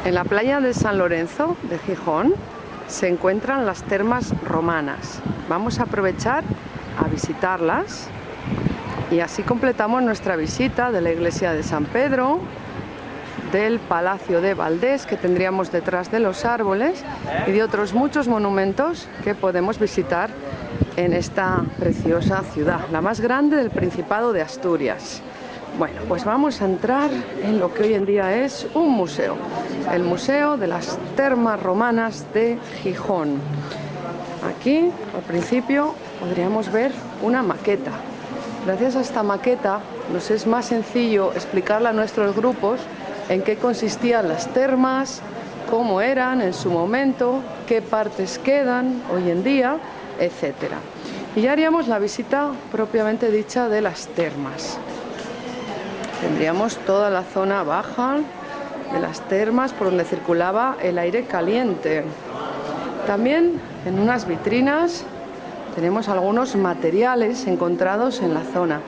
En la playa de San Lorenzo de Gijón se encuentran las termas romanas. Vamos a aprovechar a visitarlas y así completamos nuestra visita de la iglesia de San Pedro, del Palacio de Valdés que tendríamos detrás de los árboles y de otros muchos monumentos que podemos visitar en esta preciosa ciudad, la más grande del Principado de Asturias. Bueno, pues vamos a entrar en lo que hoy en día es un museo, el Museo de las Termas Romanas de Gijón. Aquí, al principio, podríamos ver una maqueta. Gracias a esta maqueta nos es más sencillo explicarle a nuestros grupos en qué consistían las termas, cómo eran en su momento, qué partes quedan hoy en día, etc. Y ya haríamos la visita propiamente dicha de las termas. Tendríamos toda la zona baja de las termas por donde circulaba el aire caliente. También en unas vitrinas tenemos algunos materiales encontrados en la zona.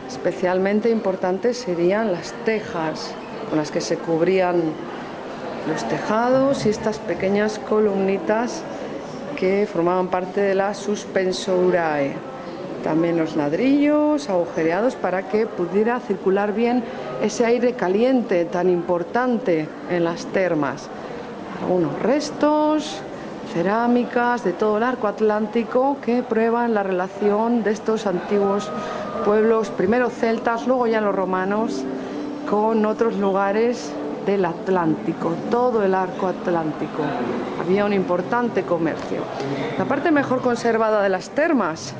Especialmente importantes serían las tejas con las que se cubrían los tejados y estas pequeñas columnitas que formaban parte de la suspensurae. También los ladrillos agujereados para que pudiera circular bien ese aire caliente tan importante en las termas. Algunos restos, cerámicas de todo el arco atlántico que prueban la relación de estos antiguos pueblos, primero celtas, luego ya los romanos, con otros lugares del Atlántico, todo el arco atlántico. Había un importante comercio. La parte mejor conservada de las termas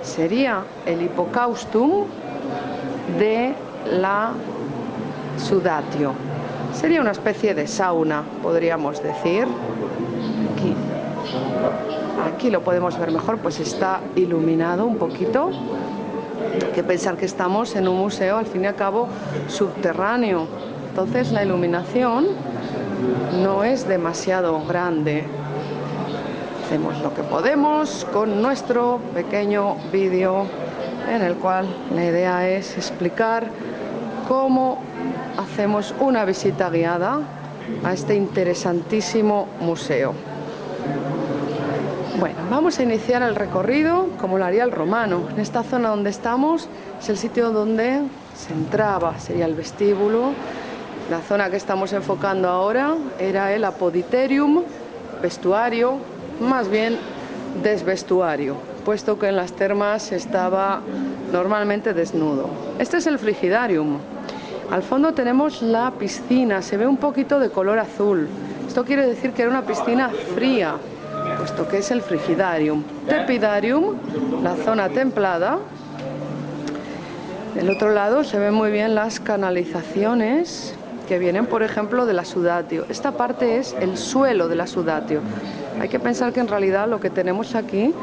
sería el hipocaustum de la Sudatio. Sería una especie de sauna, podríamos decir. Aquí lo podemos ver mejor, pues está iluminado un poquito. Hay que pensar que estamos en un museo, al fin y al cabo, subterráneo. Entonces la iluminación no es demasiado grande. Hacemos lo que podemos con nuestro pequeño vídeo en el cual la idea es explicar cómo hacemos una visita guiada a este interesantísimo museo. Bueno, vamos a iniciar el recorrido como lo haría el romano. En esta zona donde estamos es el sitio donde se entraba, sería el vestíbulo. La zona que estamos enfocando ahora era el apoditerium, vestuario, más bien desvestuario, puesto que en las termas estaba normalmente desnudo. Este es el frigidarium. Al fondo tenemos la piscina, se ve un poquito de color azul. Esto quiere decir que era una piscina fría, puesto que es el frigidarium. Tepidarium, la zona templada. Del otro lado se ven muy bien las canalizaciones que vienen, por ejemplo, de la Sudatio. Esta parte es el suelo de la Sudatio. Hay que pensar que en realidad lo que tenemos aquí,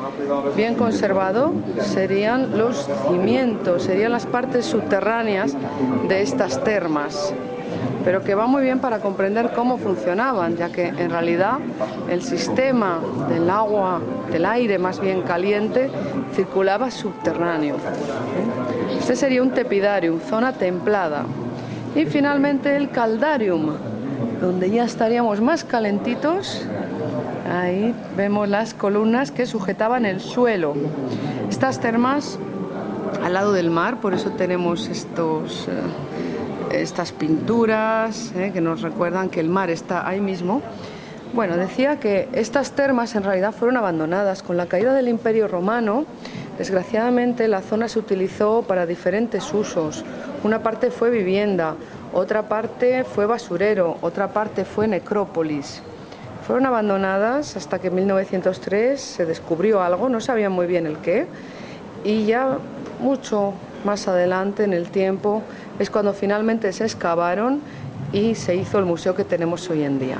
bien conservado, serían los cimientos, serían las partes subterráneas de estas termas, pero que va muy bien para comprender cómo funcionaban, ya que en realidad el sistema del agua, del aire más bien caliente, circulaba subterráneo. Este sería un tepidarium, zona templada. Y finalmente el caldarium, donde ya estaríamos más calentitos. Ahí vemos las columnas que sujetaban el suelo. Estas termas al lado del mar, por eso tenemos estas pinturas que nos recuerdan que el mar está ahí mismo. Bueno, decía que estas termas en realidad fueron abandonadas. Con la caída del Imperio Romano, desgraciadamente la zona se utilizó para diferentes usos. Una parte fue vivienda, otra parte fue basurero, otra parte fue necrópolis. Fueron abandonadas hasta que en 1903 se descubrió algo, no sabían muy bien el qué, y ya mucho más adelante en el tiempo es cuando finalmente se excavaron y se hizo el museo que tenemos hoy en día.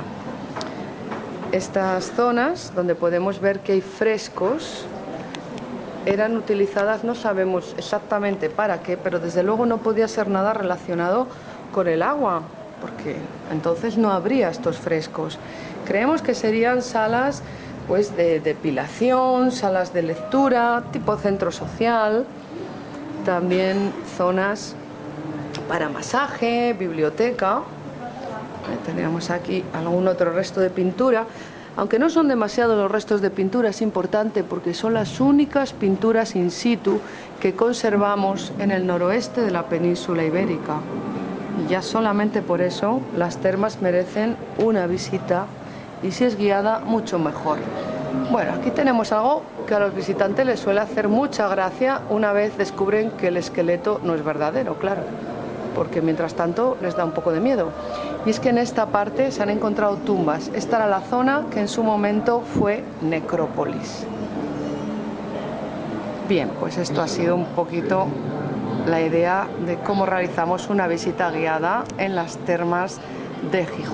Estas zonas donde podemos ver que hay frescos eran utilizadas, no sabemos exactamente para qué, pero desde luego no podía ser nada relacionado con el agua, porque entonces no habría estos frescos. Creemos que serían salas pues de depilación, salas de lectura, tipo centro social, también zonas para masaje, biblioteca. Tenemos aquí algún otro resto de pintura. Aunque no son demasiados los restos de pintura, es importante porque son las únicas pinturas in situ que conservamos en el noroeste de la península ibérica. Y ya solamente por eso las termas merecen una visita, y si es guiada, mucho mejor. Bueno, aquí tenemos algo que a los visitantes les suele hacer mucha gracia una vez descubren que el esqueleto no es verdadero, claro, porque mientras tanto les da un poco de miedo. Y es que en esta parte se han encontrado tumbas. Esta era la zona que en su momento fue necrópolis. Bien, pues esto ha sido un poquito la idea de cómo realizamos una visita guiada en las termas de Gijón.